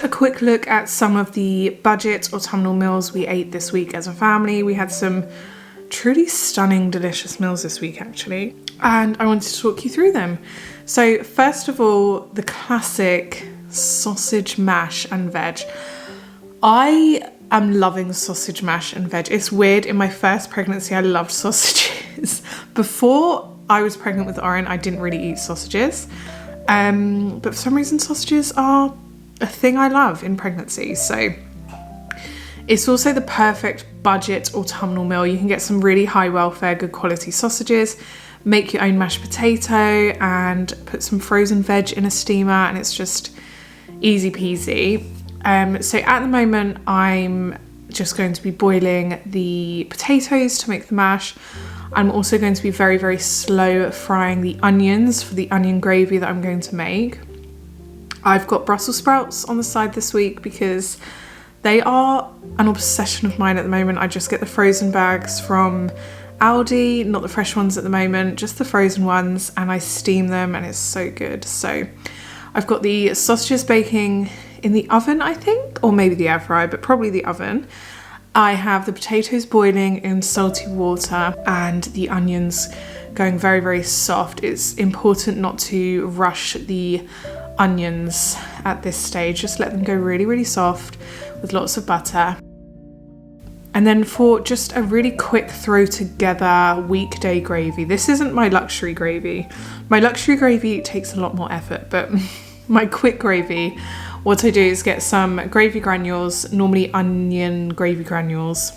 A quick look at some of the budget autumnal meals we ate this week as a family. We had some truly stunning, delicious meals this week actually, and I wanted to talk you through them. So first of all, the classic sausage mash and veg. I am loving sausage mash and veg. It's weird, in my first pregnancy I loved sausages. Before I was pregnant with Oren, I didn't really eat sausages, but for some reason sausages are a thing I love in pregnancy. So it's also the perfect budget autumnal meal. You can get some really high welfare, good quality sausages, make your own mashed potato and put some frozen veg in a steamer, and it's just easy peasy. So at the moment I'm just going to be boiling the potatoes to make the mash. I'm also going to be very, very slow frying the onions for the onion gravy that I'm going to make. I've got Brussels sprouts on the side this week because they are an obsession of mine at the moment. I just get the frozen bags from Aldi, not the fresh ones at the moment, just the frozen ones, and I steam them and it's so good. So I've got the sausages baking in the oven, I think, or maybe the air fryer, but probably the oven. I have the potatoes boiling in salty water and the onions going very, very soft. It's important not to rush the onions at this stage, just let them go really, really soft with lots of butter. And then for just a really quick throw together weekday gravy, this isn't my luxury gravy. My luxury gravy takes a lot more effort, but my quick gravy, what I do is get some gravy granules, normally onion gravy granules,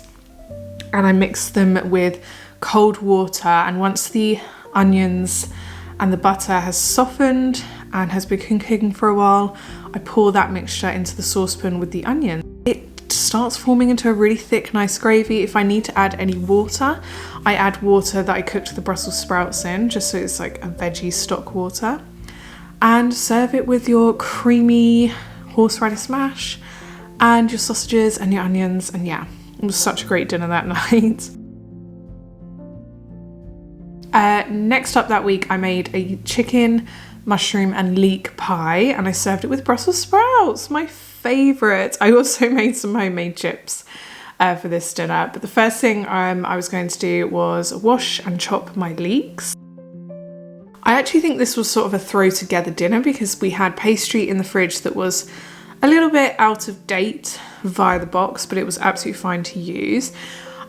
and I mix them with cold water, and once the onions and the butter has softened and has been cooking for a while, I pour that mixture into the saucepan with the onion. It starts forming into a really thick, nice gravy. If I need to add any water, I add water that I cooked the Brussels sprouts in, just so it's like a veggie stock water. And serve it with your creamy horseradish mash and your sausages and your onions, and yeah, it was such a great dinner that night. Next up that week I made a chicken, mushroom and leek pie, and I served it with Brussels sprouts, my favourite. I also made some homemade chips for this dinner, but the first thing I was going to do was wash and chop my leeks. I actually think this was sort of a throw together dinner because we had pastry in the fridge that was a little bit out of date via the box, but it was absolutely fine to use.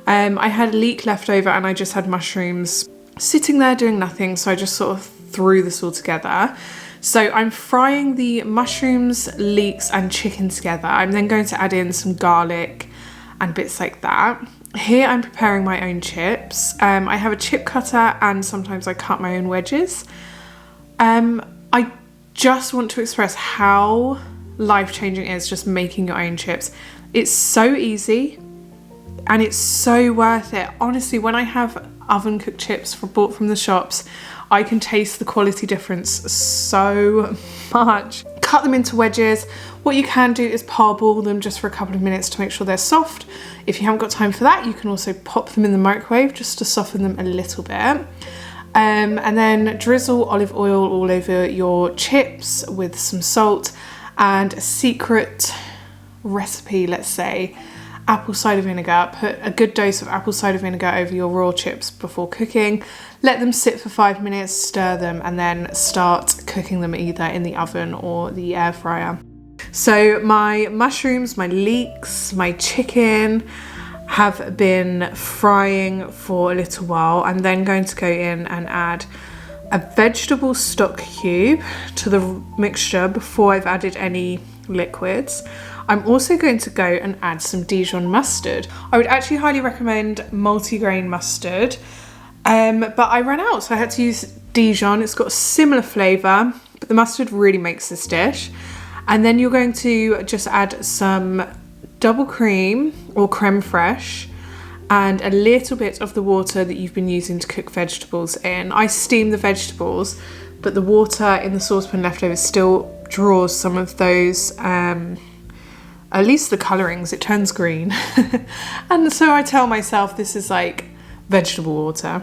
I had leek left over and I just had mushrooms sitting there doing nothing, so I just sort of threw this all together. So I'm frying the mushrooms, leeks and chicken together. I'm then going to add in some garlic and bits like that. Here I'm preparing my own chips. I have a chip cutter and sometimes I cut my own wedges. I just want to express how life-changing it is just making your own chips. It's so easy and it's so worth it. Honestly, when I have oven cooked chips bought from the shops, I can taste the quality difference so much. Cut them into wedges. What you can do is parboil them just for a couple of minutes to make sure they're soft. If you haven't got time for that, you can also pop them in the microwave just to soften them a little bit. And then drizzle olive oil all over your chips with some salt and a secret recipe, let's say, apple cider vinegar. Put a good dose of apple cider vinegar over your raw chips before cooking. Let them sit for 5 minutes, stir them, and then start cooking them either in the oven or the air fryer. So my mushrooms, my leeks, my chicken have been frying for a little while. I'm then going to go in and add a vegetable stock cube to the mixture before I've added any liquids. I'm also going to go and add some Dijon mustard. I would actually highly recommend multigrain mustard, but I ran out, so I had to use Dijon. It's got a similar flavour, but the mustard really makes this dish. And then you're going to just add some double cream or creme fraiche and a little bit of the water that you've been using to cook vegetables in. I steam the vegetables, but the water in the saucepan leftover still draws some of those, at least the colourings, it turns green. And so I tell myself this is like vegetable water.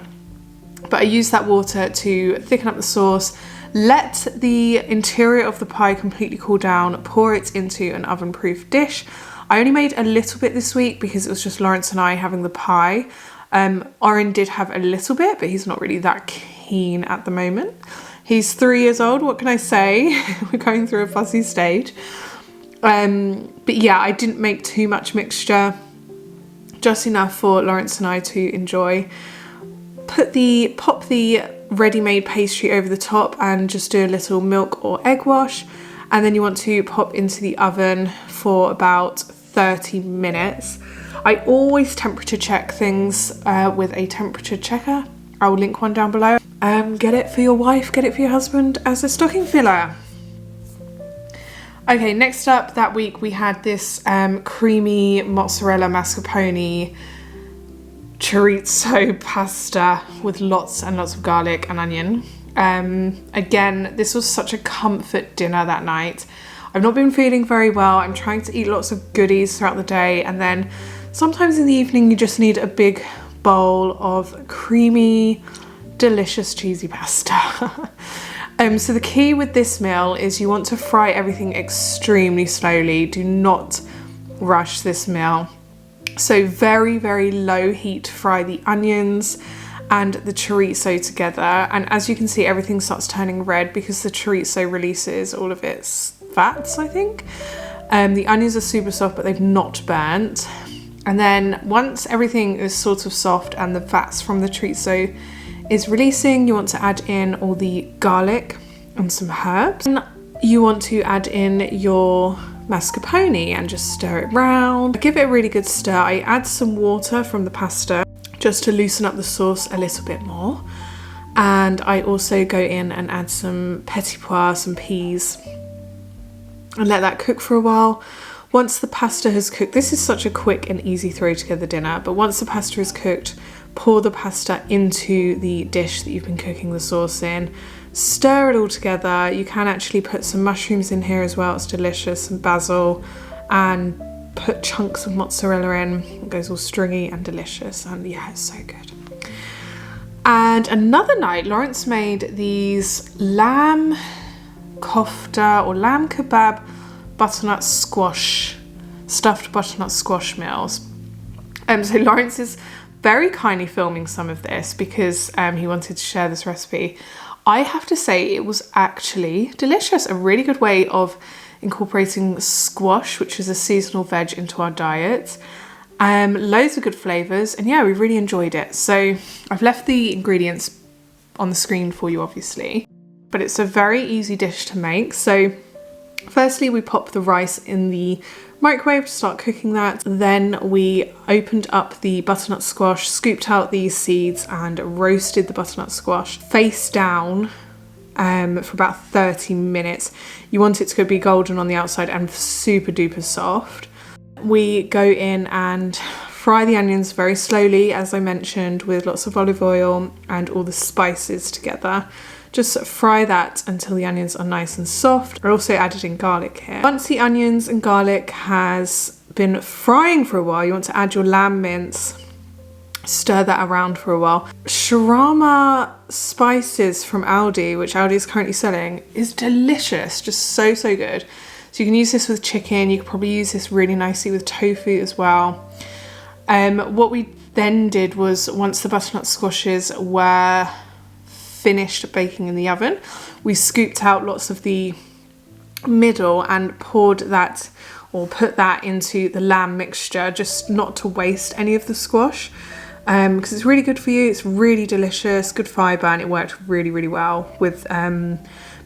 But I use that water to thicken up the sauce, Let the interior of the pie completely cool down, pour it into an oven-proof dish. I only made a little bit this week because it was just Lawrence and I having the pie. Oren did have a little bit, but he's not really that keen at the moment. He's 3 years old, what can I say? We're going through a fussy stage. But yeah, I didn't make too much mixture, just enough for Lawrence and I to enjoy. Pop the ready-made pastry over the top and just do a little milk or egg wash, and then you want to pop into the oven for about 30 minutes. I always temperature check things with a temperature checker. I will link one down below. Get it for your wife, get it for your husband as a stocking filler. Okay, next up that week we had this creamy mozzarella mascarpone chorizo pasta with lots and lots of garlic and onion. Again, this was such a comfort dinner that night. I've not been feeling very well. I'm trying to eat lots of goodies throughout the day, and then sometimes in the evening you just need a big bowl of creamy, delicious cheesy pasta. So the key with this meal is you want to fry everything extremely slowly. Do not rush this meal. So very, very low heat fry the onions and the chorizo together. And as you can see, everything starts turning red because the chorizo releases all of its fats, I think. The onions are super soft, but they've not burnt. And then once everything is sort of soft and the fats from the chorizo is releasing, you want to add in all the garlic and some herbs. And you want to add in your mascarpone and just stir it round. Give it a really good stir. I add some water from the pasta just to loosen up the sauce a little bit more. And I also go in and add some petit pois, some peas, and let that cook for a while. Once the pasta has cooked, this is such a quick and easy throw together dinner, but once the pasta is cooked, pour the pasta into the dish that you've been cooking the sauce in. Stir it all together. You can actually put some mushrooms in here as well, it's delicious, some basil, and put chunks of mozzarella in. It goes all stringy and delicious, and yeah, it's so good. And another night, Lawrence made these lamb kofta or lamb kebab butternut squash, stuffed butternut squash meals. So Lawrence is very kindly filming some of this because he wanted to share this recipe. I have to say it was actually delicious. A really good way of incorporating squash, which is a seasonal veg, into our diet. Loads of good flavours, and yeah, we really enjoyed it. So I've left the ingredients on the screen for you, obviously, but it's a very easy dish to make. So firstly, we pop the rice in the microwave to start cooking that. Then we opened up the butternut squash, scooped out the seeds and roasted the butternut squash face down for about 30 minutes. You want it to be golden on the outside and super duper soft. We go in and fry the onions very slowly, as I mentioned, with lots of olive oil and all the spices together. Just fry that until the onions are nice and soft. I also added in garlic here. Once the onions and garlic has been frying for a while, you want to add your lamb mince, stir that around for a while. Shawarma spices from Aldi, which Aldi is currently selling, is delicious, just so, so good. So you can use this with chicken, you could probably use this really nicely with tofu as well. What we then did was, once the butternut squashes were finished baking in the oven, we scooped out lots of the middle and poured that, or put that into the lamb mixture, just not to waste any of the squash, because it's really good for you. It's really delicious, good fibre, and it worked really, really well with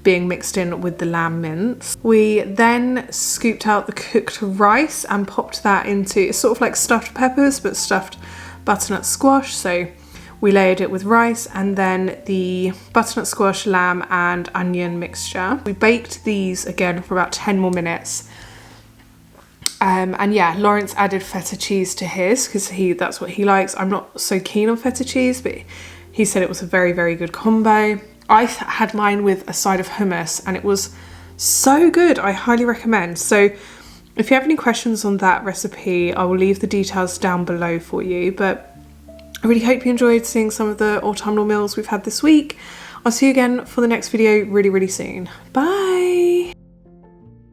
being mixed in with the lamb mince. We then scooped out the cooked rice and popped that into, it's sort of like stuffed peppers but stuffed butternut squash. So we layered it with rice and then the butternut squash, lamb and onion mixture. We baked these again for about 10 more minutes. And yeah, Lawrence added feta cheese to his because that's what he likes. I'm not so keen on feta cheese, but he said it was a very, very good combo. I had mine with a side of hummus and it was so good. I highly recommend. So if you have any questions on that recipe, I will leave the details down below for you. But I really hope you enjoyed seeing some of the autumnal meals we've had this week. I'll see you again for the next video really, really soon. Bye.